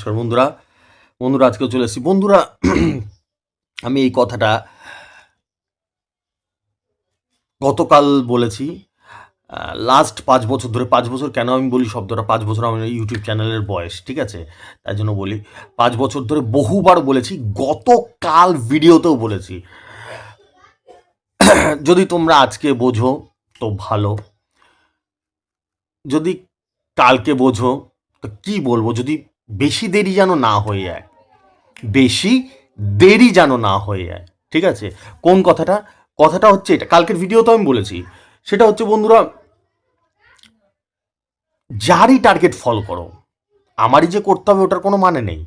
নমস্কার বন্ধুরা। আজকেও চলে এসেছি বন্ধুরা। আমি এই কথাটা গতকাল বলেছি। লাস্ট 5 বছর ধরে, 5 বছর কেন আমি বলি শব্দটা, 5 বছর আমার ইউটিউব চ্যানেলের বয়স, ঠিক আছে? তাই জন্য বলি 5 বছর ধরে বহুবার বলেছি, গতকাল ভিডিওতেও বলেছি। যদি তোমরা আজকে বোঝো তো ভালো, যদি কালকে বোঝো তো কি বলবো, যদি বেশি দেরি যেন না হয়ে যায়, বেশি দেরি যেন না হয়ে যায়, ঠিক আছে? কোন কথাটা? কথাটা হচ্ছে এটা, কালকের ভিডিওতে আমি বলেছি। সেটা হচ্ছে বন্ধুরা, যারই টার্গেট ফলো করো, আমারই যে করতে হবে ওটার কোনো মানে নেই।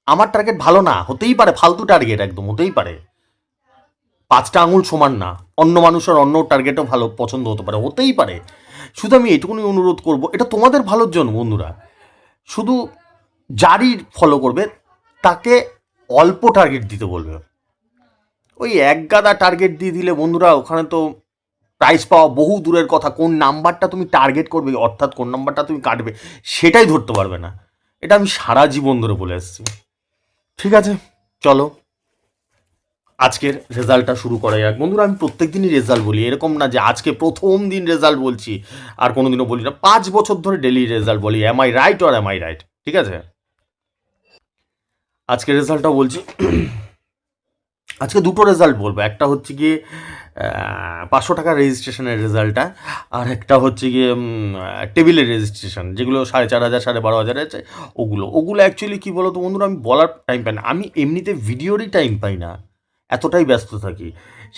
আমার টার্গেট ভালো না হতেই পারে, ফালতু টার্গেট একদম হতেই পারে, 5টা আঙুল সমান না, অন্য মানুষের অন্য টার্গেটও ভালো পছন্দ হতে পারে, হতেই পারে। শুধু আমি এটুকুনি অনুরোধ করব, এটা তোমাদের ভালোর জন্য বন্ধুরা, শুধু যারই ফলো করবে তাকে অল্প টার্গেট দিতে বলবে। ওই এক গাদা টার্গেট দিয়ে দিলে বন্ধুরা, ওখানে তো প্রাইজ পাওয়া বহু দূরের কথা, কোন নাম্বারটা তুমি টার্গেট করবে, অর্থাৎ কোন নাম্বারটা তুমি কাটবে, সেটাই ধরতে পারবে না। এটা আমি সারা জীবন ধরে বলে এসেছি। ঠিক আছে, চলো আজকের রেজাল্টটা শুরু করা যাক বন্ধুরা। আমি প্রত্যেক দিনই রেজাল্ট বলি, এরকম না যে আজকে প্রথম দিন রেজাল্ট বলছি আর কোনোদিনও বলি না। 5 বছর ধরে ডেলি রেজাল্ট বলি। Am I right or am I right? ঠিক আছে, আজকে রেজাল্টটা বলছি। আজকে দুটো রেজাল্ট বলবো, একটা হচ্ছে গিয়ে 500 টাকার রেজিস্ট্রেশনের রেজাল্টটা, আর একটা হচ্ছে গিয়ে টেবিলের রেজিস্ট্রেশন, যেগুলো 4,500 12,500 আছে, ওগুলো অ্যাকচুয়ালি কী বলো তো বন্ধুরা, আমি বলার টাইম পাই না, আমি এমনিতে ভিডিওরই টাইম পাই না, এতটাই ব্যস্ত থাকি।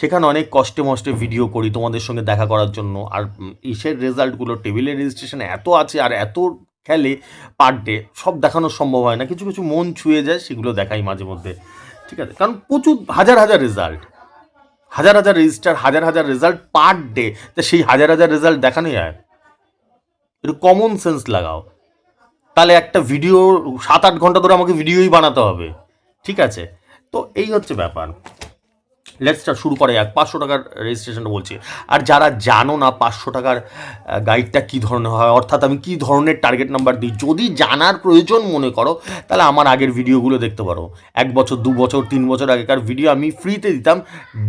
সেখানে অনেক কষ্টে মষ্টে ভিডিও করি তোমাদের সঙ্গে দেখা করার জন্য। আর ইসের রেজাল্টগুলো, টেবিলের রেজিস্ট্রেশন এত আছে আর এত খেলে পার ডে, সব দেখানো সম্ভব হয় না। কিছু কিছু মন ছুঁয়ে যায়, সেগুলো দেখাই মাঝে মধ্যে, ঠিক আছে? কারণ প্রচুর হাজার হাজার রেজাল্ট, হাজার হাজার রেজিস্টার, হাজার হাজার রেজাল্ট পার ডে, তা সেই হাজার হাজার রেজাল্ট দেখানো যায়? একটু কমন সেন্স লাগাও। তাহলে একটা ভিডিও 7-8 ঘন্টা ধরে আমাকে ভিডিওই বানাতে হবে, ঠিক আছে? তো এই হচ্ছে ব্যাপার। লেটস স্টার্ট, শুরু করে যাক। 500 টাকার রেজিস্ট্রেশনটা বলছি। আর যারা জানো না 500 টাকার গাইডটা কী ধরনের হয়, অর্থাৎ আমি কী ধরনের টার্গেট নাম্বার দিই, যদি জানার প্রয়োজন মনে করো তাহলে আমার আগের ভিডিওগুলো দেখতে পারো। 1 বছর 2 বছর 3 বছর আগেকার ভিডিও আমি ফ্রিতে দিতাম,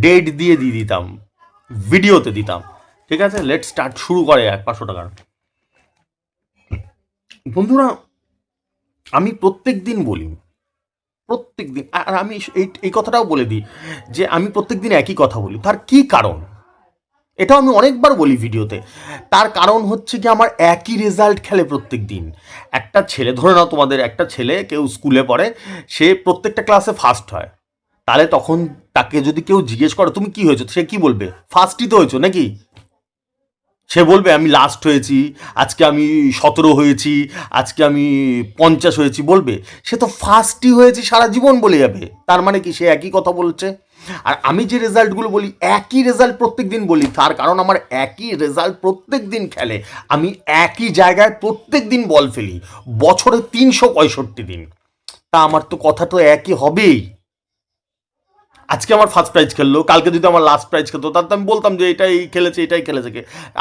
ডেট দিয়ে দিতাম, ভিডিওতে দিতাম, ঠিক আছে? লেটস স্টার্ট, শুরু করে যাক 500 টাকার। বন্ধুরা, আমি প্রত্যেক দিন বলি, প্রত্যেক দিন, আর আমি এই কথাটাও বলে দিই যে আমি প্রত্যেক দিন একই কথা বলি। তার কী কারণ, এটাও আমি অনেকবার বলি ভিডিওতে। তার কারণ হচ্ছে কি, আমার একই রেজাল্ট খেলে প্রত্যেক দিন। একটা ছেলে, ধরে নাও তোমাদের একটা ছেলে, কেউ স্কুলে পড়ে, সে প্রত্যেকটা ক্লাসে ফার্স্ট হয়, তাহলে তখন তাকে যদি কেউ জিজ্ঞেস করে তুমি কি হয়েছো, সে কি বলবে? ফার্স্টই তো হয়েছো নাকি? সে বলবে আমি লাস্ট হয়েছি, আজকে আমি 17 হয়েছি, আজকে আমি 50 হয়েছি, বলবে? সে তো ফার্স্টই হয়েছি সারা জীবন বলে যাবে। তার মানে কি, সে একই কথা বলছে। আর আমি যে রেজাল্টগুলো বলি, একই রেজাল্ট প্রত্যেক দিন বলি, তার কারণ আমার একই রেজাল্ট প্রত্যেক দিন খেলে। আমি একই জায়গায় প্রত্যেক দিন বল ফেলি, বছরে 365 দিন। তা আমার তো কথা তো একই হবেই। আজকে আমার ফার্স্ট প্রাইজ খেললো, কালকে যদি আমার লাস্ট প্রাইজ খেলতো, তার তো আমি বলতাম যে এটাই খেলেছে, এটাই খেলেছে।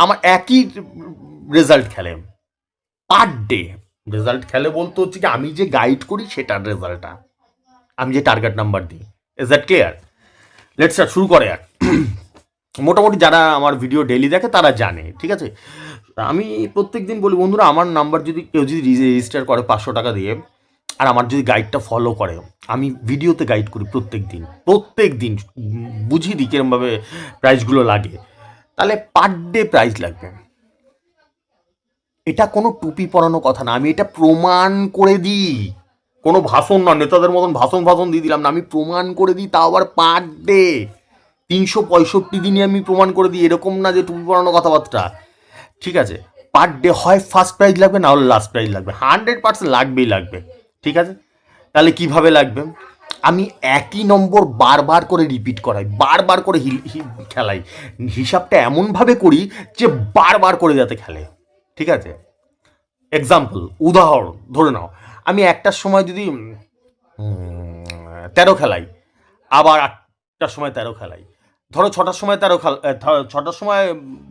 আমার একই রেজাল্ট খেলে পার ডে। রেজাল্ট খেলে বলতে হচ্ছে কি, আমি যে গাইড করি সেটার রেজাল্টটা, আমি যে টার্গেট নাম্বার দিই। Is that clear? Let's start, শুরু করে এক। মোটামুটি যারা আমার ভিডিও ডেইলি দেখে তারা জানে, ঠিক আছে? আমি প্রত্যেক দিন বলি বন্ধুরা, আমার নাম্বার যদি কেউ যদি রেজিস্টার করে 500 টাকা দিয়ে, আর আমার যদি গাইডটা ফলো করে, আমি ভিডিওতে গাইড করি প্রত্যেক দিন, প্রত্যেক দিন বুঝিয়ে দিই কিরমভাবে প্রাইজগুলো লাগে, তাহলে পার ডে প্রাইজ লাগবে। এটা কোনো টুপি পরানো কথা না, আমি এটা প্রমাণ করে দিই। কোনো ভাষণ না, নেতাদের মতন ভাষণ ভাষণ দিয়ে দিলাম না, আমি প্রমাণ করে দিই, তাও আবার পার ডে। 365 দিনই আমি প্রমাণ করে দিই, এরকম না যে টুপি পরানো কথাবার্তা, ঠিক আছে? পার ডে হয় ফার্স্ট প্রাইজ লাগবে, না হলে লাস্ট প্রাইজ লাগবে, 100% লাগবেই লাগবে, ঠিক আছে? তাহলে কিভাবে লাগবে? আমি একই নম্বর বারবার করে রিপিট করাই, বারবার করে খেলাই, হিসাবটা এমনভাবে করি যে বারবার করে যাতে খেলে, ঠিক আছে? এক্সাম্পল, উদাহরণ ধরে নাও, আমি একটার সময় যদি 13 খেলাই, আবার 8টার সময় 13 খেলাই, ধরো 6টার সময় 6টার সময়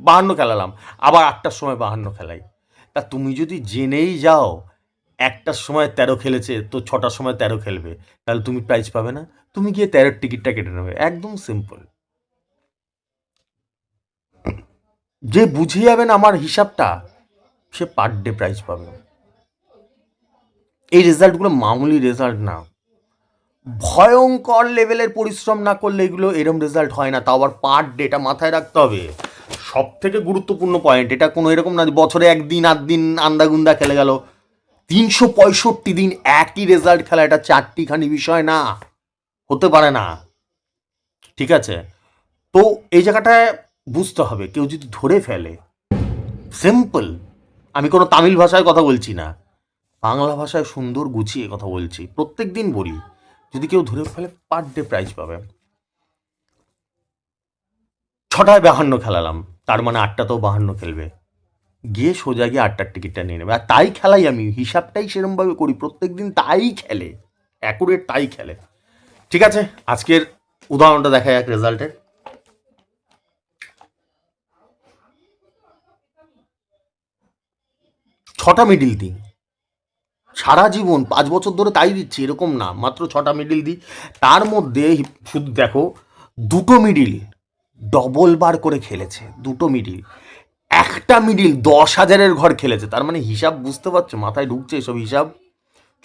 52 খেলালাম, আবার 8টার সময় 52 খেলাই, তা তুমি যদি জেনেই যাও একটার সময় 13 খেলেছে, তো 6টার সময় 13 খেলবে, তাহলে তুমি প্রাইজ পাবে না, তুমি গিয়ে 13-র টিকিটটা কেটে নেবে, একদম সিম্পল। যে বুঝে যাবেন আমার হিসাবটা, সে পার ডে প্রাইজ পাবে। এই রেজাল্টগুলো মামুলি রেজাল্ট না, ভয়ঙ্কর লেভেলের পরিশ্রম না করলে এগুলো এরম রেজাল্ট হয় না, তাও আবার পার ডে, এটা মাথায় রাখতে হবে। সব থেকে গুরুত্বপূর্ণ পয়েন্ট, এটা কোনো এরকম না বছরে একদিন আধদিন আন্দাগুন্দা খেলে গেল। 365 দিন একই রেজাল্ট খেলা, এটা চারটিখানি বিষয় না, হতে পারে না। ঠিক আছে, তো এই জায়গাটায় বুঝতে হবে, কেউ যদি ধরে ফেলে, সিম্পল, আমি কোনো তামিল ভাষায় কথা বলছি না, বাংলা ভাষায় সুন্দর গুছিয়ে কথা বলছি, প্রত্যেক দিন বলি, যদি কেউ ধরে ফেলে পার ডে প্রাইজ পাবে। 6টায় 52 খেলালাম, তার মানে 8টাতেও 52 খেলবে, গিয়ে সোজা গিয়ে 8টার টিকিটটা নিয়ে নেবে। আর তাই খেলাই, আমি হিসাবটাই সেরমভাবে করি, প্রত্যেক দিন তাই খেলে, অ্যাকুরেট তাই খেলে। ঠিক আছে, আজকের উদাহরণটা দেখা যাক রেজাল্টের। 6টা মিডিল দিই সারা জীবন, 5 বছর ধরে তাই দিচ্ছি, এরকম না, মাত্র 6টা মিডিল দিই। তার মধ্যে শুধু দেখো, 2টো মিডিল ডবল বার করে খেলেছে, 2টো মিডিল, একটা মিডিল 10,000-এর ঘর খেলেছে, তার মানে হিসাব বুঝতে পারছো, মাথায় ঢুকছে এসব হিসাব।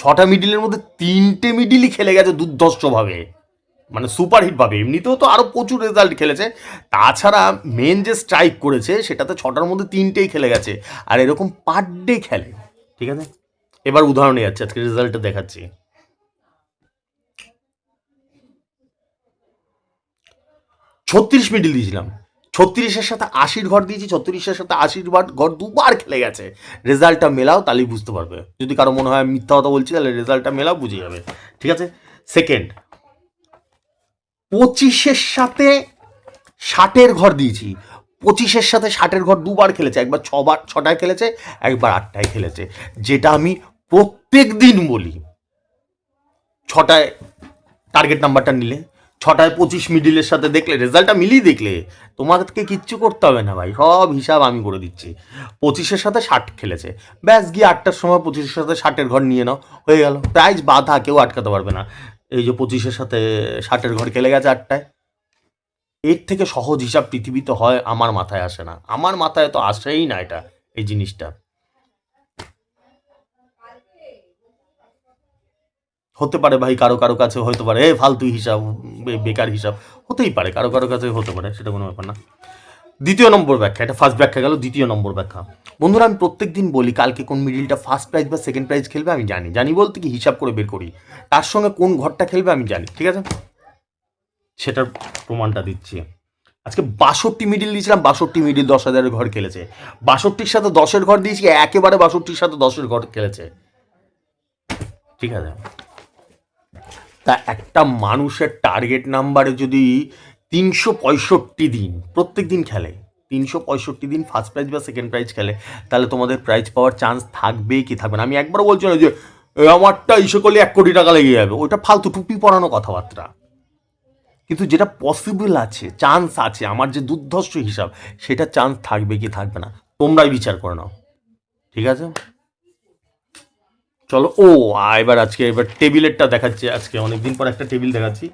6টা মিডিলের মধ্যে 3টে মিডিলই খেলে গেছে দুর্ধর্ষভাবে, মানে সুপারহিট ভাবে, এমনিতেও তো আরও প্রচুর রেজাল্ট খেলেছে, তাছাড়া মেন যে স্ট্রাইক করেছে সেটাতে 6টার মধ্যে 3টেই খেলে গেছে, আর এরকম পার ডে খেলে। ঠিক আছে, এবার উদাহরণে যাচ্ছে, আজকে রেজাল্টটা দেখাচ্ছি। 36 মিডিল দিয়েছিলাম, 36-এর সাথে 80-র ঘর দিয়েছি, 36-এর সাথে 80-র ঘর দুবার খেলে গেছে। রেজাল্টটা মেলাও, তাহলেই বুঝতে পারবে। যদি কারো মনে হয় মিথ্যা কথা বলছি, তাহলে রেজাল্টটা মেলাও, বুঝে যাবে। ঠিক আছে, সেকেন্ড, 25-এর সাথে 60-এর ঘর দিয়েছি, 25-এর সাথে 60-এর ঘর দুবার খেলেছে, একবার 6টায় খেলেছে, একবার 8টায় খেলেছে, যেটা আমি প্রত্যেক দিন বলি। 6টায় টার্গেট নাম্বারটা নিলে, 6টায় 25 মিডিলের সাথে দেখলে, রেজাল্টটা মিলিয়ে দেখলে, তোমাদেরকে কিচ্ছু করতে হবে না ভাই, সব হিসাব আমি করে দিচ্ছি। 25-এর সাথে 60 খেলেছে, ব্যাস গিয়ে 8টার সময় 25-এর সাথে 60-এর ঘর নিয়ে নাও, হয়ে গেল, প্রাইজ বাধা, কেউ আটকাতে পারবে না। এই যে 25-এর সাথে 60-এর ঘর খেলে গেছে 8টায়, এর থেকে সহজ হিসাব পৃথিবীতে হয়, আমার মাথায় আসে না, আমার মাথায় তো আসেই না এটা, এই জিনিসটা। হতে পারে ভাই, কারো কারো কাছে হতে পারে ফালতু হিসাব, বেকার হিসাব, হতেই পারে, কারো কারো কাছে হতে পারে, সেটা কোনো ব্যাপার না। দ্বিতীয় নম্বর ব্যাখ্যা, এটা ফার্স্ট ব্যাখ্যা গেল, দ্বিতীয় নম্বর ব্যাখ্যা। বন্ধুরা, আমি প্রত্যেক দিন বলি, কালকে কোন মিডিলটা ফার্স্ট প্রাইজ বা সেকেন্ড প্রাইজ খেলবে আমি জানি, জানি বলতে কি হিসাব করে বের করি, তার সঙ্গে কোন ঘরটা খেলবে আমি জানি। ঠিক আছে, সেটার প্রমাণটা দিচ্ছি। আজকে 62 মিডিল দিয়েছিলাম, 62 মিডিল 10,000-এর ঘর খেলেছে, 62-র সাথে 10-এর ঘর দিয়েছি, একেবারে 62-র সাথে 10-এর ঘর খেলেছে। ঠিক আছে, তা একটা মানুষের টার্গেট নাম্বারে যদি 365 দিন প্রত্যেক দিন খেলে, 365 দিন ফার্স্ট প্রাইজ বা সেকেন্ড প্রাইজ খেলে, তাহলে তোমাদের প্রাইজ পাওয়ার চান্স থাকবে কি থাকবে না? আমি একবারও বলছি না যে আমারটা ইসে করলে 1 কোটি টাকা লেগে যাবে, ওইটা ফালতু টুপি পরানো কথাবার্তা। কিন্তু যেটা পসিবল আছে, চান্স আছে, আমার যে দুর্ধর্ষ হিসাব, সেটা চান্স থাকবে কি থাকবে না, তোমরাই বিচার করে নাও। ঠিক আছে, চলো। এবার এবার টেবিলেরটা দেখাচ্ছি, আজকে অনেকদিন পর একটা টেবিল দেখাচ্ছি।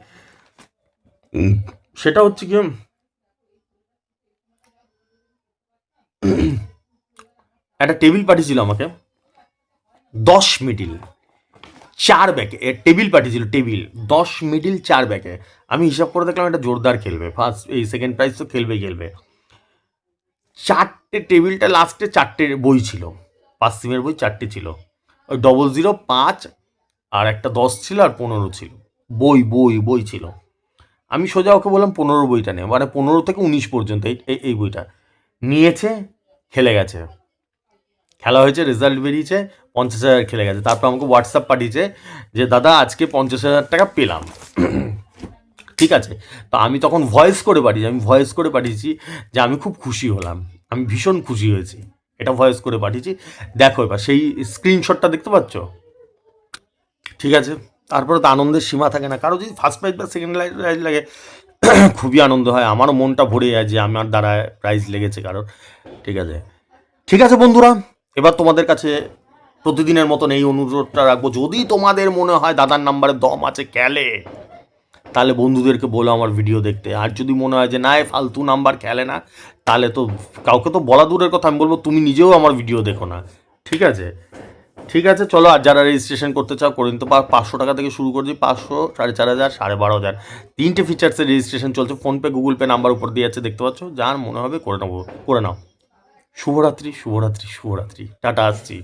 সেটা হচ্ছে কি, একটা টেবিল পাঠিয়েছিল আমাকে, 10 মিডিল 4 ব্যাকে, টেবিল পাঠিয়েছিল, টেবিল 10 মিডিল 4 ব্যাকে। আমি হিসাব করে দেখলাম এটা জোরদার খেলবে, ফার্স্ট এই সেকেন্ড প্রাইজ তো খেলবেই খেলবে। 4টে টেবিলটা, লাস্টে 4টে বই ছিল, 5 সিমের বই 4টে ছিল, ওই 00, 5 আর একটা 10 ছিল, আর 15 ছিল, বই বই বই ছিল। আমি সোজা ওকে বললাম 15 বইটা নে, মানে 15 থেকে 19 পর্যন্ত এই বইটা নিয়েছে, খেলে গেছে, খেলা হয়েছে, রেজাল্ট বেরিয়েছে, 50,000 খেলে গেছে। তারপর আমাকে হোয়াটসঅ্যাপ পাঠিয়েছে যে দাদা আজকে 50,000 টাকা পেলাম। ঠিক আছে, তো আমি তখন ভয়েস করে পাঠিয়েছি যে আমি খুব খুশি হলাম, আমি ভীষণ খুশি হয়েছি, এটা ভয়েস করে পাঠিয়েছি। দেখো এবার সেই স্ক্রিনশটটা দেখতে পাচ্ছ। ঠিক আছে, তারপরে তো আনন্দের সীমা থাকে না, কারো যদি ফার্স্ট প্রাইজ বা সেকেন্ড প্রাইজ লাগে খুবই আনন্দ হয়, আমারও মনটা ভরে যায় যে আমার দ্বারা প্রাইজ লেগেছে কারোর। ঠিক আছে, ঠিক আছে বন্ধুরা, এবার তোমাদের কাছে প্রতিদিনের মতন এই অনুরোধটা রাখবো, যদি তোমাদের মনে হয় দাদার নাম্বারে দম আছে খেলে, তাহলে বন্ধুদেরকে বলো আমার ভিডিও দেখতে। আর যদি মনে হয় যে না এ ফালতু নাম্বার খেলে না, তাহলে তো কাউকে তো বলা দূরের কথা, আমি বলবো তুমি নিজেও আমার ভিডিও দেখো না। ঠিক আছে, ঠিক আছে, চলো। আর যারা রেজিস্ট্রেশন করতে চাও করে নিতে পারো। 500 টাকা থেকে শুরু করছি, 500, 4,500, 12,500, 3টে ফিচার্সের রেজিস্ট্রেশন চলছে। ফোনপে, গুগল পে নাম্বার উপর দিয়ে আছে, দেখতে পাচ্ছ। যার মনে হবে করে নেবো, করে নাও। শুভরাত্রি, শুভরাত্রি, শুভরাত্রি, টাটা, আসছি।